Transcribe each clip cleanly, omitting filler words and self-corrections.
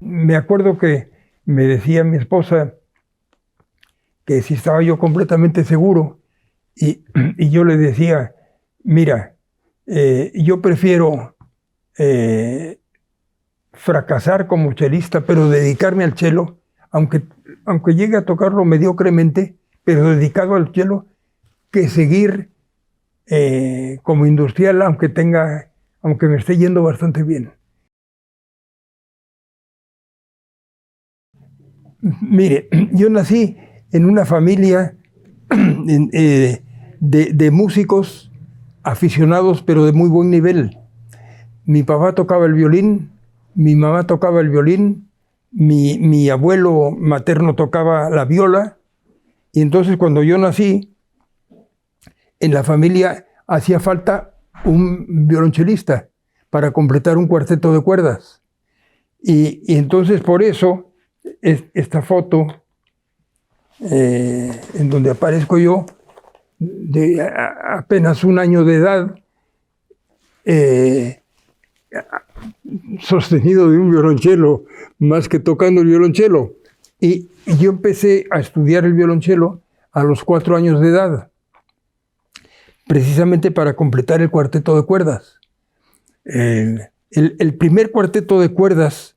Me acuerdo que me decía mi esposa que si estaba yo completamente seguro, y yo le decía, mira, yo prefiero fracasar como chelista, pero dedicarme al cello, aunque llegue a tocarlo mediocremente, pero dedicado al cello, que seguir como industrial, aunque me esté yendo bastante bien. Mire, yo nací en una familia de músicos aficionados, pero de muy buen nivel. Mi papá tocaba el violín, mi mamá tocaba el violín, mi abuelo materno tocaba la viola, y entonces cuando yo nací, en la familia hacía falta un violonchelista para completar un cuarteto de cuerdas. Y entonces por eso esta foto en donde aparezco yo, de apenas 1 año de edad, sostenido de un violonchelo, más que tocando el violonchelo. Y yo empecé a estudiar el violonchelo a los 4 años de edad, precisamente para completar el cuarteto de cuerdas. El primer cuarteto de cuerdas,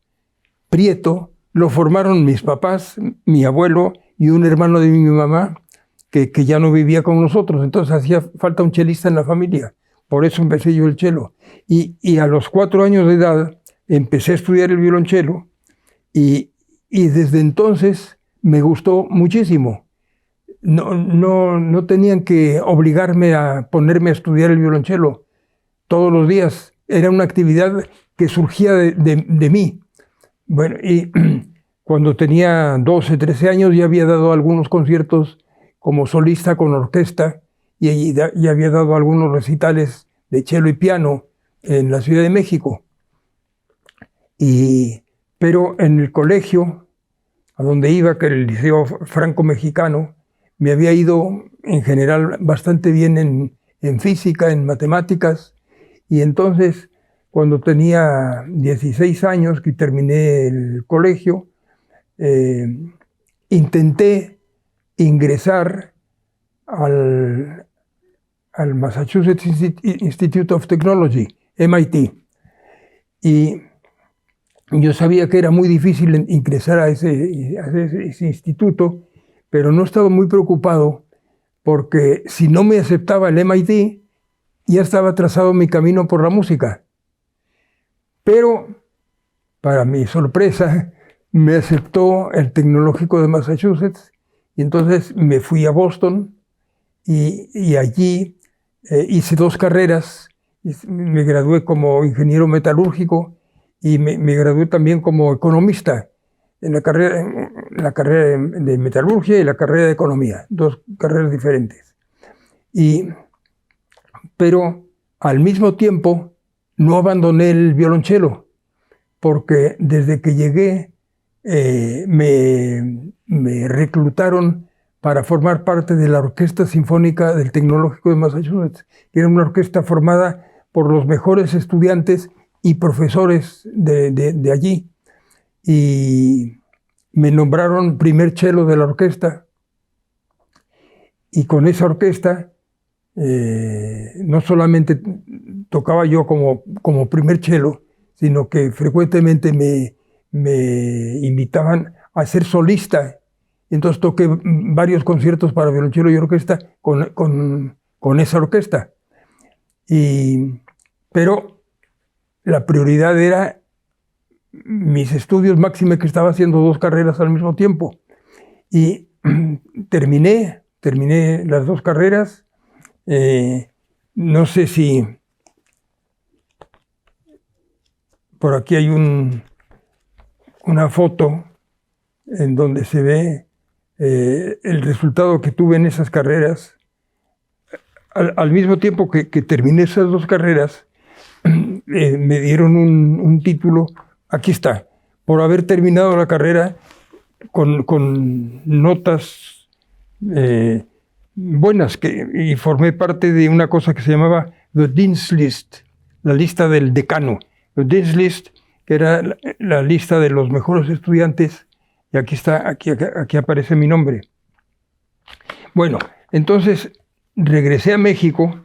Prieto, lo formaron mis papás, mi abuelo y un hermano de mi mamá, que ya no vivía con nosotros. Entonces hacía falta un chelista en la familia. Por eso empecé yo el cello. Y a los 4 años de edad empecé a estudiar el violonchelo, y desde entonces me gustó muchísimo. No tenían que obligarme a ponerme a estudiar el violonchelo todos los días. Era una actividad que surgía de mí. Bueno, y cuando tenía 12, 13 años ya había dado algunos conciertos como solista con orquesta, y ya había dado algunos recitales de cello y piano en la Ciudad de México. Pero en el colegio a donde iba, que era el Liceo Franco-Mexicano, me había ido en general bastante bien en física, en matemáticas, y entonces cuando tenía 16 años que terminé el colegio, intenté ingresar al Massachusetts Institute of Technology, MIT. Y yo sabía que era muy difícil ingresar a ese instituto, pero no estaba muy preocupado, porque si no me aceptaba el MIT, ya estaba trazado mi camino por la música. Pero, para mi sorpresa, me aceptó el Tecnológico de Massachusetts, y entonces me fui a Boston, y allí hice 2 carreras. Me gradué como ingeniero metalúrgico y me gradué también como economista en la carrera de metalurgia y la carrera de economía, 2 carreras diferentes. Pero al mismo tiempo no abandoné el violonchelo, porque desde que llegué me reclutaron para formar parte de la Orquesta Sinfónica del Tecnológico de Massachusetts, que era una orquesta formada por los mejores estudiantes y profesores de allí. Y me nombraron primer cello de la orquesta, y con esa orquesta no solamente tocaba yo como primer cello, sino que frecuentemente me invitaban a ser solista. Entonces toqué varios conciertos para violonchelo y orquesta con esa orquesta. Pero la prioridad era mis estudios, máxime que estaba haciendo 2 carreras al mismo tiempo. Y terminé las 2 carreras. No sé si por aquí hay una foto en donde se ve el resultado que tuve en esas carreras. Al mismo tiempo que terminé esas 2 carreras, me dieron un título, aquí está, por haber terminado la carrera con notas buenas, y formé parte de una cosa que se llamaba The Dean's List, la lista del decano. The Dean's List que era la lista de los mejores estudiantes, y aquí aparece mi nombre. Bueno, entonces regresé a México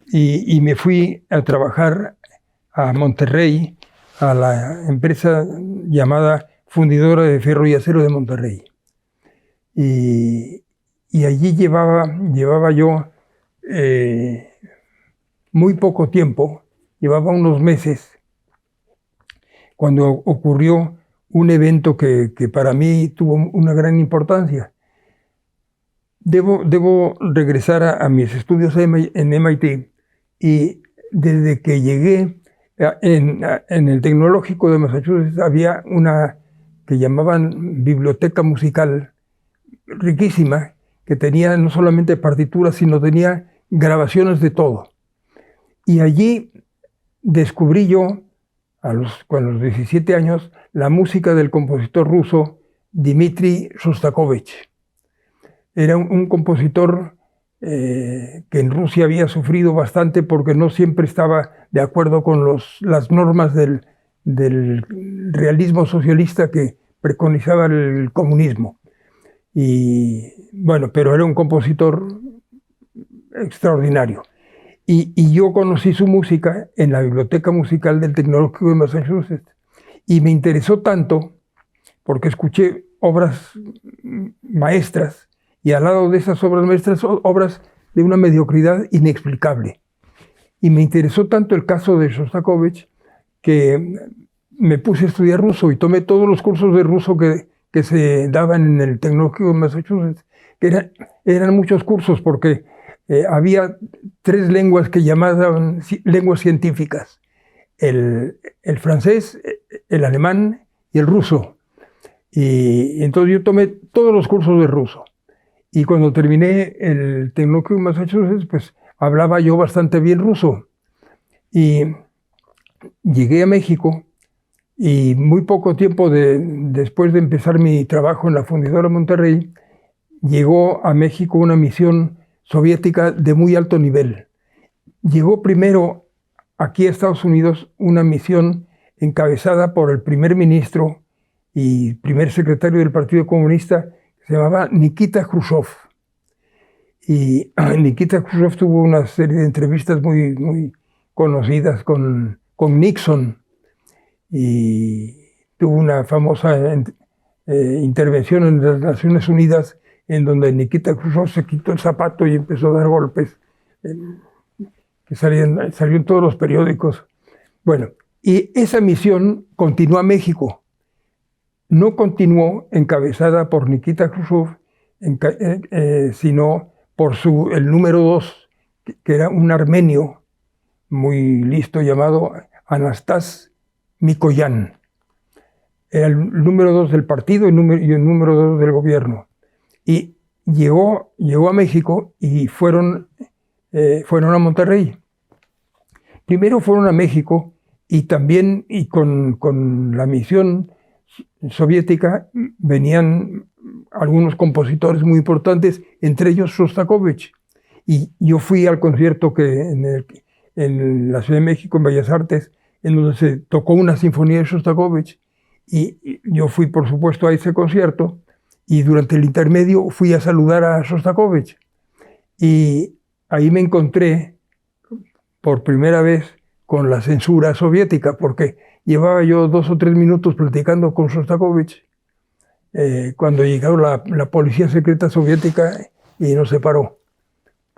y me fui a trabajar a Monterrey, a la empresa llamada Fundidora de Fierro y Acero de Monterrey. Y allí llevaba yo muy poco tiempo, llevaba unos meses, cuando ocurrió un evento que para mí tuvo una gran importancia. Debo regresar a mis estudios en MIT, y desde que llegué en el Tecnológico de Massachusetts había una que llamaban biblioteca musical riquísima, que tenía no solamente partituras, sino tenía grabaciones de todo. Y allí descubrí yo, con los 17 años, la música del compositor ruso Dmitri Shostakovich. Era un compositor que en Rusia había sufrido bastante porque no siempre estaba de acuerdo con las normas del realismo socialista que preconizaba el comunismo. Y bueno, pero era un compositor extraordinario. Y yo conocí su música en la biblioteca musical del Tecnológico de Massachusetts. Y me interesó tanto porque escuché obras maestras, y al lado de esas obras maestras, obras de una mediocridad inexplicable. Y me interesó tanto el caso de Shostakovich que me puse a estudiar ruso y tomé todos los cursos de ruso que se daban en el Tecnológico de Massachusetts, que eran muchos cursos porque había 3 lenguas que llamaban lenguas científicas: el francés, el alemán y el ruso. Y entonces yo tomé todos los cursos de ruso. Y cuando terminé el Tecnológico de Massachusetts, pues hablaba yo bastante bien ruso. Y llegué a México, y muy poco tiempo después de empezar mi trabajo en la Fundidora Monterrey, llegó a México una misión soviética de muy alto nivel. Llegó primero aquí a Estados Unidos una misión encabezada por el primer ministro y primer secretario del Partido Comunista, que se llamaba Nikita Khrushchev. Y Nikita Khrushchev tuvo una serie de entrevistas muy, muy conocidas con Nixon, y tuvo una famosa intervención en las Naciones Unidas en donde Nikita Khrushchev se quitó el zapato y empezó a dar golpes, que salió en todos los periódicos. Bueno, y esa misión continuó a México. No continuó encabezada por Nikita Khrushchev, sino por el número 2, que era un armenio muy listo llamado Anastas Mikoyan. Era el número 2 del partido y el número 2 del gobierno. Y llegó a México y fueron a Monterrey. Primero fueron a México, y también con la misión soviética venían algunos compositores muy importantes, entre ellos Shostakovich. Y yo fui al concierto en la Ciudad de México, en Bellas Artes, en donde se tocó una sinfonía de Shostakovich. Y yo fui, por supuesto, a ese concierto, y durante el intermedio fui a saludar a Shostakovich. Y ahí me encontré por primera vez con la censura soviética, porque llevaba yo 2 o 3 minutos platicando con Shostakovich cuando llegó la policía secreta soviética y nos separó.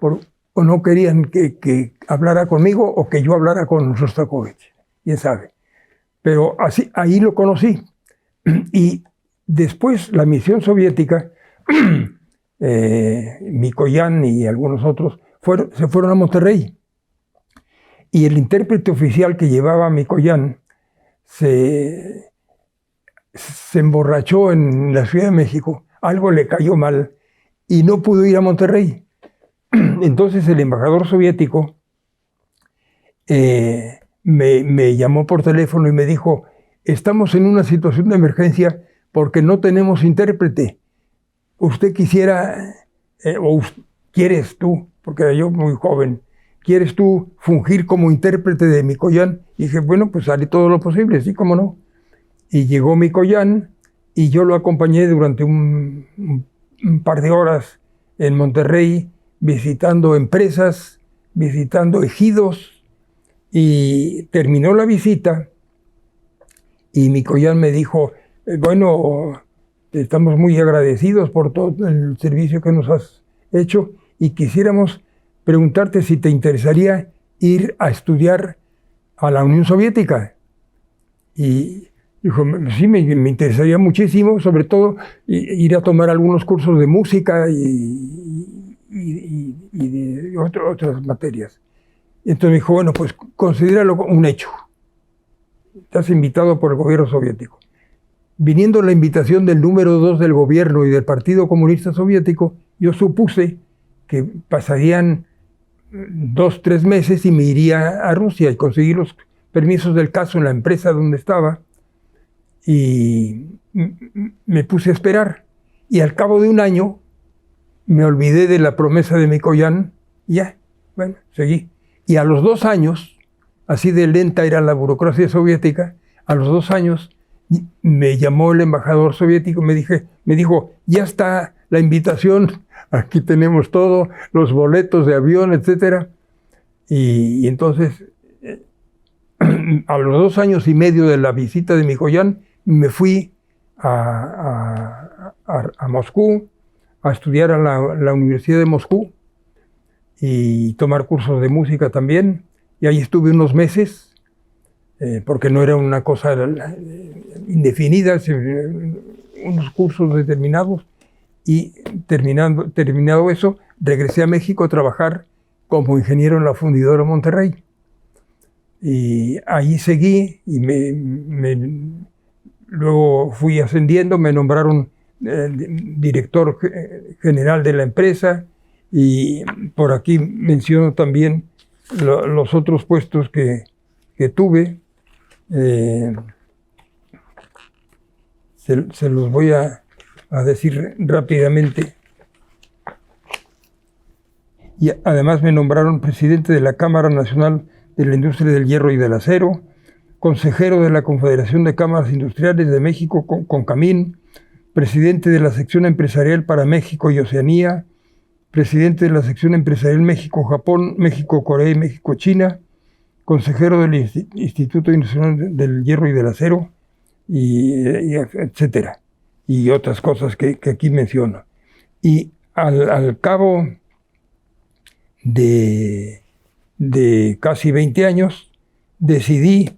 O no querían que hablara conmigo o que yo hablara con Shostakovich, quién sabe. Pero ahí lo conocí. Y después la misión soviética, Mikoyan y algunos otros, se fueron a Monterrey. Y el intérprete oficial que llevaba a Mikoyan se emborrachó en la Ciudad de México, algo le cayó mal y no pudo ir a Monterrey. Entonces el embajador soviético me llamó por teléfono y me dijo: estamos en una situación de emergencia porque no tenemos intérprete. ¿Usted quisiera, o quieres tú, porque era yo muy joven, ¿quieres tú fungir como intérprete de Mikoyan? Y dije, bueno, pues haré todo lo posible, sí, cómo no. Y llegó Mikoyan y yo lo acompañé durante un par de horas en Monterrey, visitando empresas, visitando ejidos, y terminó la visita y Mikoyan me dijo, bueno, estamos muy agradecidos por todo el servicio que nos has hecho y quisiéramos preguntarte si te interesaría ir a estudiar a la Unión Soviética. Y dijo, sí, me interesaría muchísimo, sobre todo ir a tomar algunos cursos de música y de otras materias. Y entonces me dijo, bueno, pues considéralo un hecho. Estás invitado por el gobierno soviético. Viniendo la invitación del número 2 del gobierno y del Partido Comunista Soviético, yo supuse que pasarían 2, 3 meses y me iría a Rusia y conseguir los permisos del caso en la empresa donde estaba, y me puse a esperar. Y al cabo de un año me olvidé de la promesa de Mikoyan y ya, bueno, seguí. Y a los 2 años, así de lenta era la burocracia soviética, a los 2 años me llamó el embajador soviético, me dijo, ya está la invitación, aquí tenemos todo, los boletos de avión, etc. Y entonces, a los 2 años y medio de la visita de Mikoyan, me fui a Moscú, a estudiar a la Universidad de Moscú y tomar cursos de música también. Y ahí estuve unos meses, porque no era una cosa indefinida, unos cursos determinados. Y terminado eso, regresé a México a trabajar como ingeniero en la fundidora Monterrey. Y ahí seguí y luego fui ascendiendo, me nombraron director general de la empresa, y por aquí menciono también los otros puestos que tuve. Se los voy a decir rápidamente. Y además me nombraron presidente de la Cámara Nacional de la Industria del Hierro y del Acero, consejero de la Confederación de Cámaras Industriales de México, CONCAMIN, presidente de la sección empresarial para México y Oceanía, presidente de la sección empresarial México-Japón, México-Corea y México-China, consejero del Instituto Nacional del Hierro y del Acero, y etcétera, y otras cosas que aquí menciono. Y al cabo de casi 20 años, decidí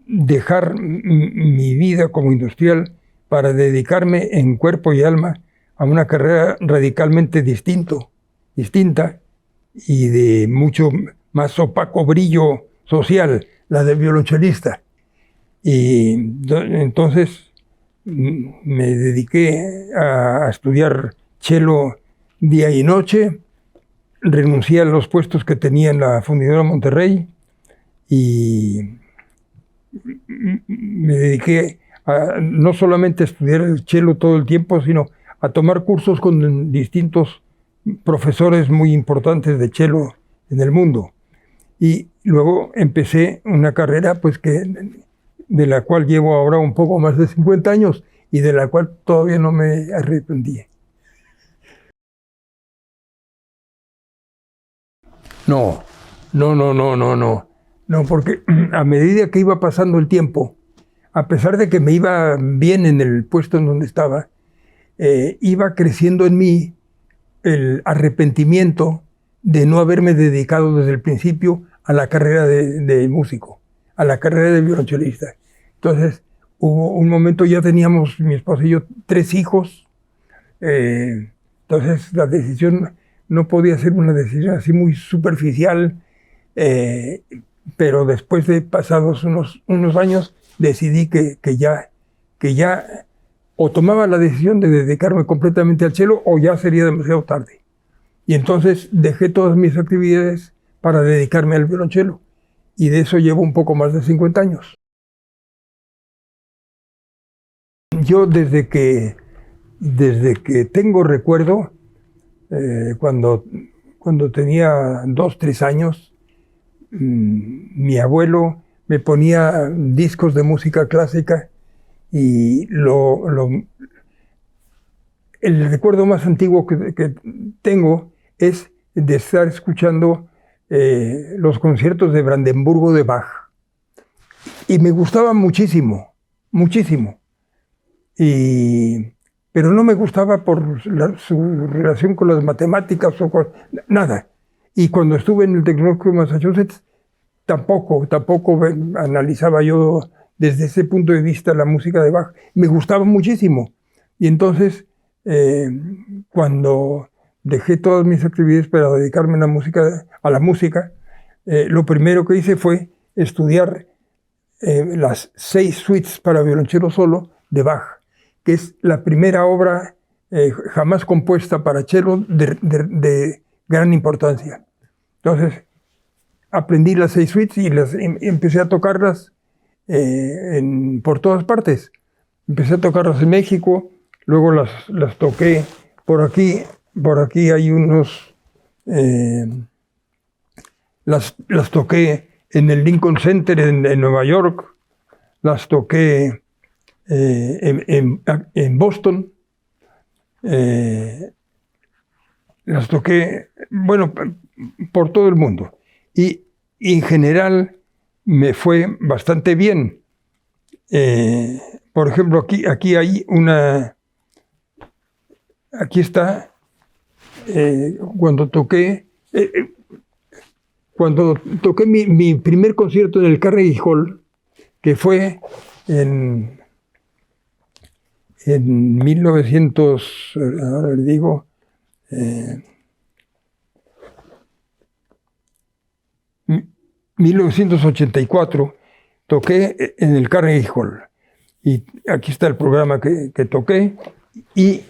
dejar mi vida como industrial para dedicarme en cuerpo y alma a una carrera radicalmente distinta y de mucho más opaco brillo social, la de violonchelista. Y entonces me dediqué a estudiar cello día y noche, renuncié a los puestos que tenía en la fundidora Monterrey y me dediqué a no solamente a estudiar el cello todo el tiempo, sino a tomar cursos con distintos profesores muy importantes de cello en el mundo. Y luego empecé una carrera pues de la cual llevo ahora un poco más de 50 años y de la cual todavía no me arrepentí. No, porque a medida que iba pasando el tiempo, a pesar de que me iba bien en el puesto en donde estaba, iba creciendo en mí el arrepentimiento de no haberme dedicado desde el principio a la carrera de músico, a la carrera de violonchelista. Entonces, hubo un momento, ya teníamos, mi esposa y yo, 3 hijos, entonces la decisión no podía ser una decisión así muy superficial, pero después de pasados unos años decidí que ya o tomaba la decisión de dedicarme completamente al cello o ya sería demasiado tarde. Y entonces dejé todas mis actividades para dedicarme al violonchelo. Y de eso llevo un poco más de 50 años. Yo desde que tengo recuerdo, cuando cuando tenía 2, 3 años, mi abuelo me ponía discos de música clásica y el recuerdo más antiguo que tengo es de estar escuchando los conciertos de Brandenburgo de Bach. Y me gustaba muchísimo, muchísimo. Pero no me gustaba por su relación con las matemáticas o con nada. Y cuando estuve en el Tecnológico de Massachusetts, tampoco analizaba yo desde ese punto de vista la música de Bach. Me gustaba muchísimo. Y entonces, cuando dejé todas mis actividades para dedicarme a la música, lo primero que hice fue estudiar las 6 suites para violonchelo solo de Bach, que es la primera obra jamás compuesta para cello de gran importancia. Entonces, aprendí las 6 suites y empecé a tocarlas por todas partes. Empecé a tocarlas en México, luego las toqué por aquí. Por aquí hay unos... las toqué en el Lincoln Center en Nueva York, las toqué en Boston, las toqué, bueno, por todo el mundo. Y en general me fue bastante bien. Por ejemplo, aquí hay una... Aquí está, cuando toqué mi primer concierto en el Carnegie Hall, que fue en 1900, ahora le digo, 1984, toqué en el Carnegie Hall. Y aquí está el programa que toqué. Y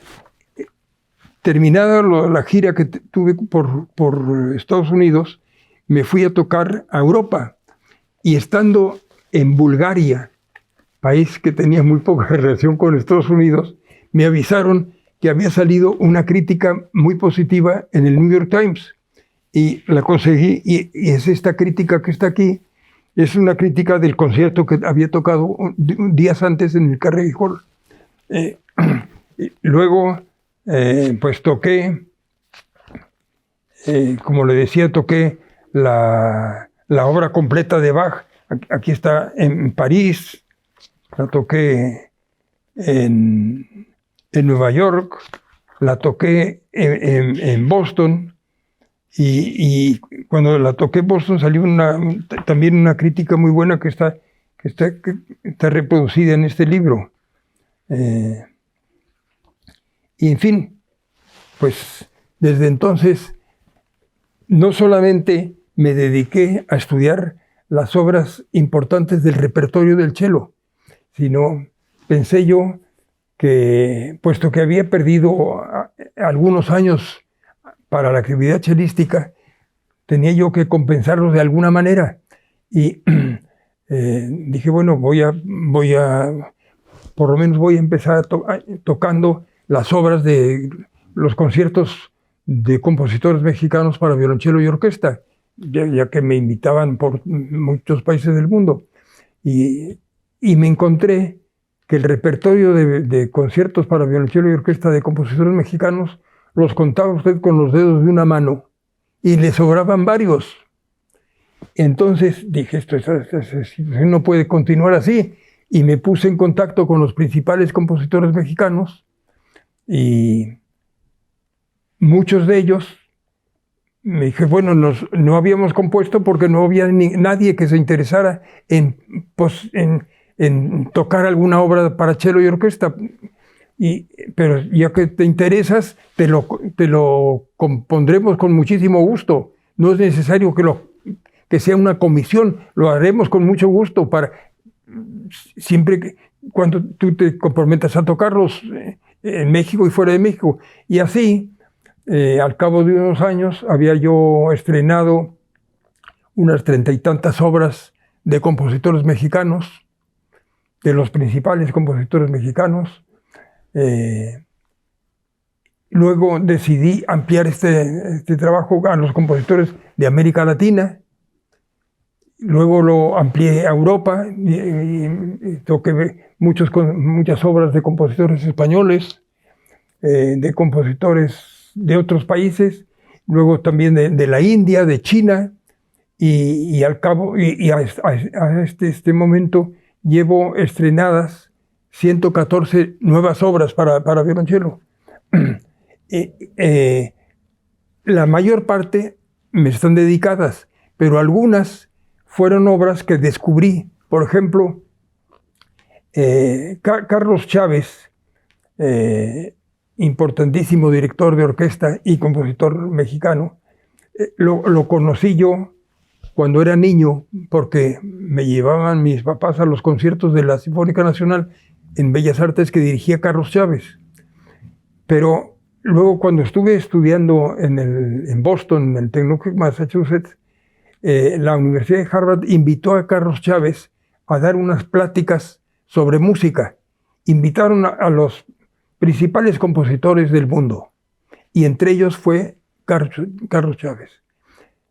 terminada la gira que tuve por Estados Unidos, me fui a tocar a Europa. Y estando en Bulgaria, país que tenía muy poca relación con Estados Unidos, me avisaron que había salido una crítica muy positiva en el New York Times. Y la conseguí, y es esta crítica que está aquí, es una crítica del concierto que había tocado días antes en el Carnegie Hall. Luego, pues toqué, como le decía, toqué la obra completa de Bach. Aquí está en París, la toqué en Nueva York, la toqué en Boston. Y cuando la toqué en Boston salió también una crítica muy buena que está reproducida en este libro. Y en fin, pues desde entonces no solamente me dediqué a estudiar las obras importantes del repertorio del cello, sino pensé yo que, puesto que había perdido algunos años para la actividad chelística, tenía yo que compensarlos de alguna manera. Y dije, bueno, por lo menos voy a empezar tocando las obras de los conciertos de compositores mexicanos para violonchelo y orquesta, ya que me invitaban por muchos países del mundo. Y me encontré que el repertorio de conciertos para violonchelo y orquesta de compositores mexicanos los contaba usted con los dedos de una mano y le sobraban varios. Entonces dije, esta situación no puede continuar así, y me puse en contacto con los principales compositores mexicanos, y muchos de ellos me dije, bueno, no habíamos compuesto porque no había nadie que se interesara en tocar alguna obra para cello y orquesta. Pero ya que te interesas, te lo compondremos con muchísimo gusto. No es necesario que sea una comisión, lo haremos con mucho gusto siempre cuando tú te comprometas a tocarlos en México y fuera de México. Y así, al cabo de unos años, había yo estrenado unas 30 y tantas obras de compositores mexicanos, de los principales compositores mexicanos. Luego decidí ampliar este trabajo a los compositores de América Latina. Luego lo amplié a Europa y toqué muchas obras de compositores españoles, de compositores de otros países, luego también de la India, de China, y al cabo, a este momento llevo estrenadas 114 nuevas obras para violonchelo. La mayor parte me están dedicadas, pero algunas fueron obras que descubrí. Por ejemplo, Carlos Chávez, importantísimo director de orquesta y compositor mexicano, lo conocí yo cuando era niño, porque me llevaban mis papás a los conciertos de la Sinfónica Nacional en Bellas Artes que dirigía Carlos Chávez. Pero luego, cuando estuve estudiando en Boston, en el Tecnológico Massachusetts, la Universidad de Harvard invitó a Carlos Chávez a dar unas pláticas sobre música. Invitaron a los principales compositores del mundo, y entre ellos fue Carlos Chávez.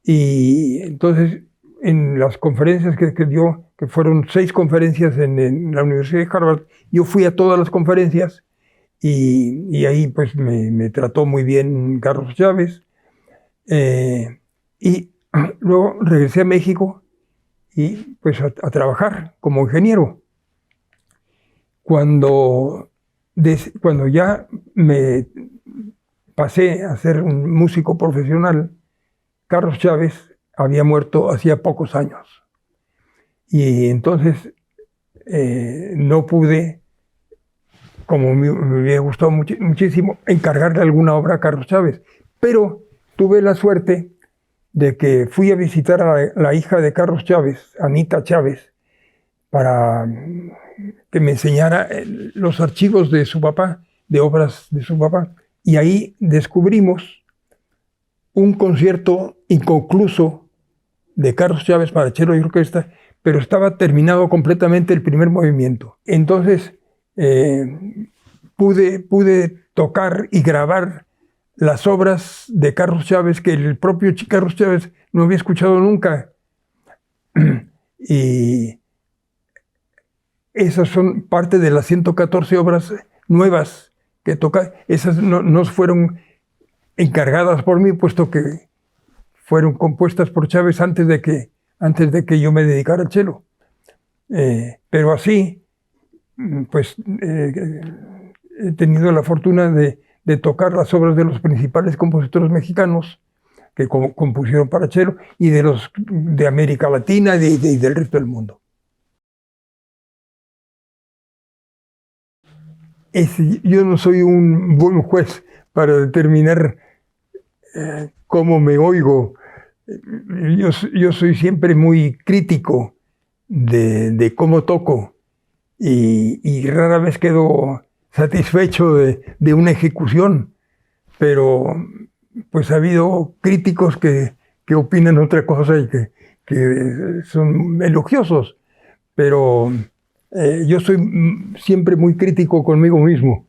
Y entonces, en las conferencias que dio, que fueron 6 conferencias en la Universidad de Harvard, yo fui a todas las conferencias, y ahí pues me trató muy bien Carlos Chávez. Y luego regresé a México y pues a trabajar como ingeniero. Cuando ya me pasé a ser un músico profesional, Carlos Chávez había muerto hacía pocos años. Y entonces no pude, como me hubiera gustado muchísimo, encargarle alguna obra a Carlos Chávez. Pero tuve la suerte de que fui a visitar a la hija de Carlos Chávez, Anita Chávez, para que me enseñara los archivos de su papá, de obras de su papá. Y ahí descubrimos un concierto inconcluso de Carlos Chávez para cello y orquesta, pero estaba terminado completamente el primer movimiento. Entonces pude tocar y grabar las obras de Carlos Chávez que el propio Carlos Chávez no había escuchado nunca. Y esas son parte de las 114 obras nuevas que toca. Esas no fueron encargadas por mí, puesto que fueron compuestas por Chávez antes de que yo me dedicara al cello. Pero así, pues he tenido la fortuna de tocar las obras de los principales compositores mexicanos que compusieron para cello, y de América Latina y del resto del mundo. Yo no soy un buen juez para determinar cómo me oigo. Yo soy siempre muy crítico de cómo toco, y rara vez quedo satisfecho de una ejecución, pero pues ha habido críticos que opinan otra cosa y que son elogiosos, pero yo soy siempre muy crítico conmigo mismo.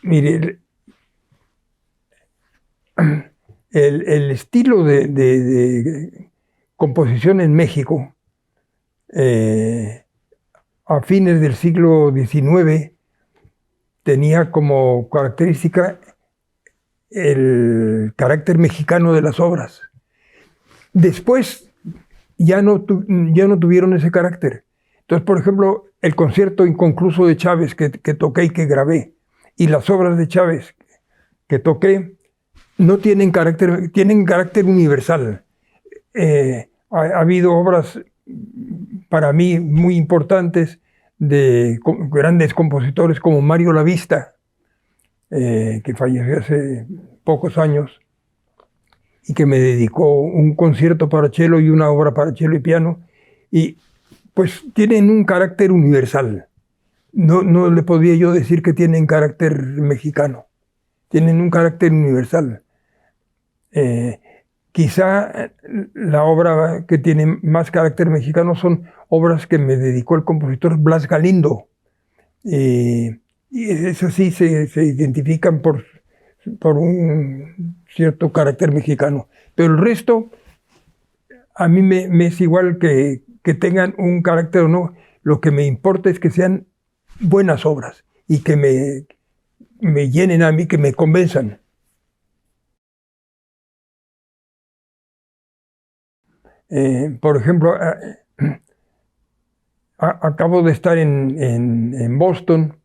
Mire, el estilo de composición en México a fines del siglo XIX tenía como característica el carácter mexicano de las obras. Después ya no tuvieron ese carácter. Entonces, por ejemplo, el concierto inconcluso de Chávez que toqué y que grabé, y las obras de Chávez que toqué, no tienen carácter universal. Ha habido obras para mí muy importantes de grandes compositores como Mario Lavista, que falleció hace pocos años, y que me dedicó un concierto para cello y una obra para cello y piano, y pues tienen un carácter universal. No le podría yo decir que tienen carácter mexicano, tienen un carácter universal. Quizá la obra que tiene más carácter mexicano son obras que me dedicó el compositor Blas Galindo, Y esas sí se identifican por un cierto carácter mexicano. Pero el resto, a mí me es igual que tengan un carácter o no. Lo que me importa es que sean buenas obras y que me llenen a mí, que me convenzan. Por ejemplo, acabo de estar en Boston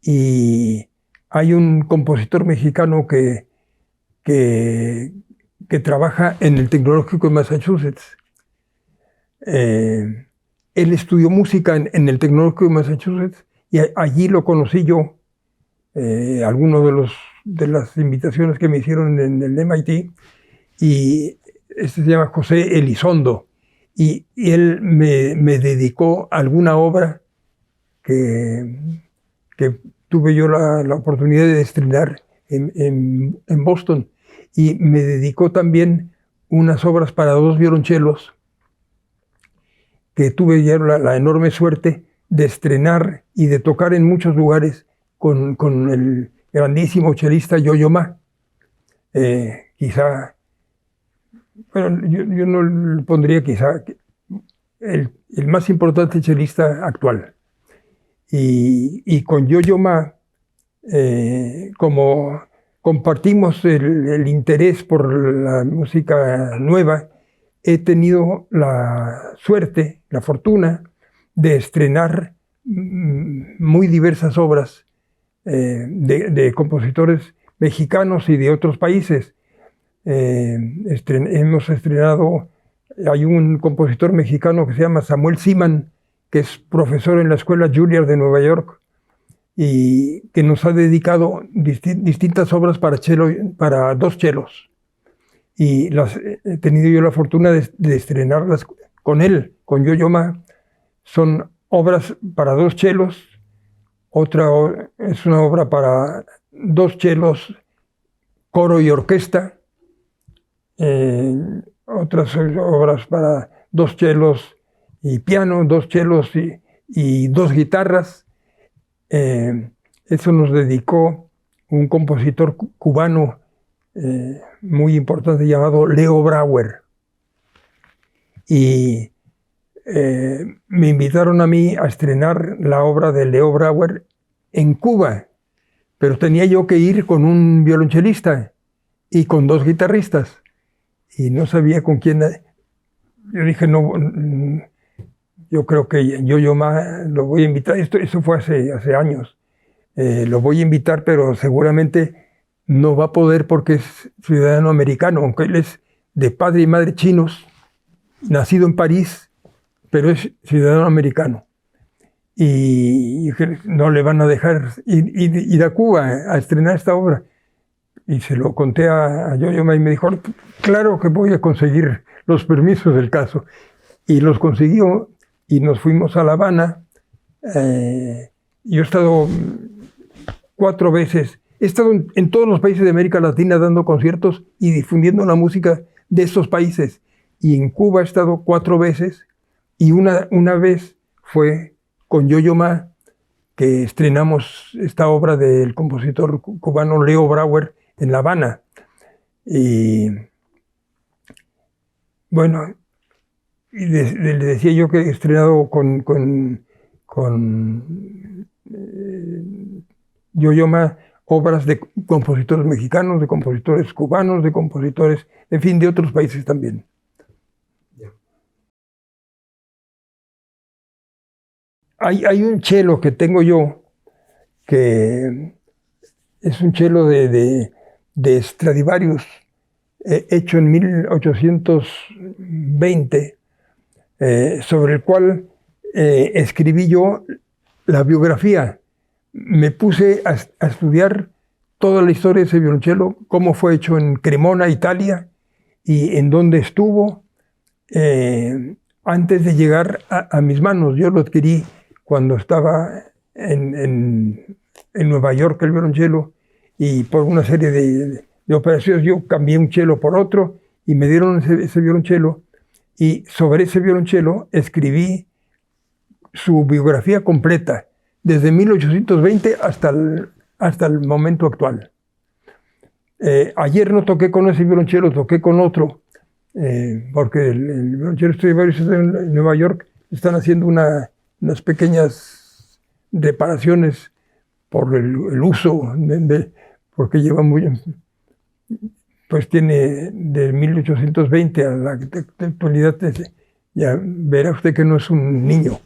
y hay un compositor mexicano que trabaja en el Tecnológico de Massachusetts. Él estudió música en el Tecnológico de Massachusetts y allí lo conocí yo. Algunos de las invitaciones que me hicieron en el MIT, y este se llama José Elizondo, y él me dedicó alguna obra que tuve yo la oportunidad de estrenar en Boston, y me dedicó también unas obras para 2 violonchelos que tuve ya la enorme suerte de estrenar y de tocar en muchos lugares con el grandísimo chelista Yo-Yo Ma. Quizá, bueno, yo no le pondría quizá el más importante chelista actual. Y con Yo-Yo Ma, como compartimos el interés por la música nueva, he tenido la suerte, la fortuna de estrenar muy diversas obras de compositores mexicanos y de otros países. Hemos estrenado, hay un compositor mexicano que se llama Samuel Siman, que es profesor en la Escuela Juilliard de Nueva York y que nos ha dedicado distintas obras para 2 chelos. Y he tenido yo la fortuna de estrenarlas con él, con Yo-Yo Ma. Son obras para 2 chelos, otra es una obra para 2 chelos, coro y orquesta, otras obras para 2 chelos y piano, 2 chelos y 2 guitarras. Eso nos dedicó un compositor cubano muy importante llamado Leo Brouwer. Y me invitaron a mí a estrenar la obra de Leo Brouwer en Cuba, pero tenía yo que ir con un violonchelista y con 2 guitarristas, y no sabía con quién. Yo dije, no, yo creo que Yo-Yo Ma lo voy a invitar. Eso fue hace años. Lo voy a invitar, pero seguramente no va a poder porque es ciudadano americano, aunque él es de padre y madre chinos, nacido en París, pero es ciudadano americano. Y no le van a dejar ir a Cuba a estrenar esta obra. Y se lo conté a Yo-Yo Ma y me dijo, claro que voy a conseguir los permisos del caso. Y los consiguió y nos fuimos a La Habana. Yo he estado 4 veces, he estado en todos los países de América Latina dando conciertos y difundiendo la música de estos países. Y en Cuba he estado 4 veces, y una vez fue con Yo-Yo Ma, que estrenamos esta obra del compositor cubano Leo Brouwer en La Habana. Y bueno, le decía yo que he estrenado con Yo-Yo Ma obras de compositores mexicanos, de compositores cubanos, de compositores, en fin, de otros países también. Hay un cello que tengo yo, que es un cello de Stradivarius, hecho en 1820, sobre el cual escribí yo la biografía. Me puse a estudiar toda la historia de ese violonchelo, cómo fue hecho en Cremona, Italia, y en dónde estuvo, antes de llegar a mis manos. Yo lo adquirí cuando estaba en Nueva York, el violonchelo, y por una serie de operaciones yo cambié un cello por otro y me dieron ese violonchelo, y sobre ese violonchelo escribí su biografía completa, desde 1820 hasta el momento actual. Ayer no toqué con ese violonchelo, toqué con otro, porque el violonchelo Stradivarius en Nueva York están haciendo unas pequeñas reparaciones por el uso, porque lleva pues tiene de 1820 a la actualidad, ya verá usted que no es un niño.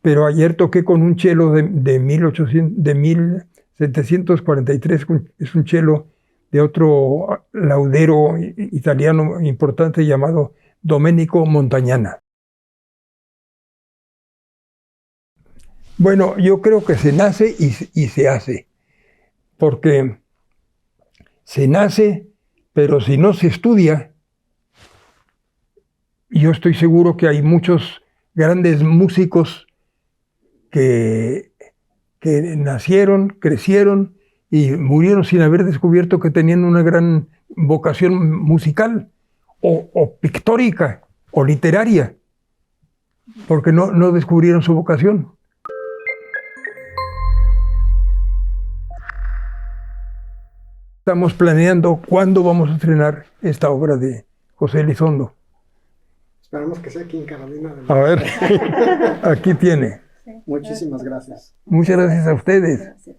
Pero ayer toqué con un cello de 1743, es un cello de otro laudero italiano importante llamado Domenico Montagnana. Bueno, yo creo que se nace y se hace, porque se nace, pero si no se estudia, yo estoy seguro que hay muchos grandes músicos que nacieron, crecieron y murieron sin haber descubierto que tenían una gran vocación musical o pictórica o literaria, porque no descubrieron su vocación. Estamos planeando cuándo vamos a estrenar esta obra de José Elizondo. Esperamos que sea aquí en Carolina del A Norte. ver, aquí tiene. Muchísimas gracias. Muchas gracias a ustedes. Gracias.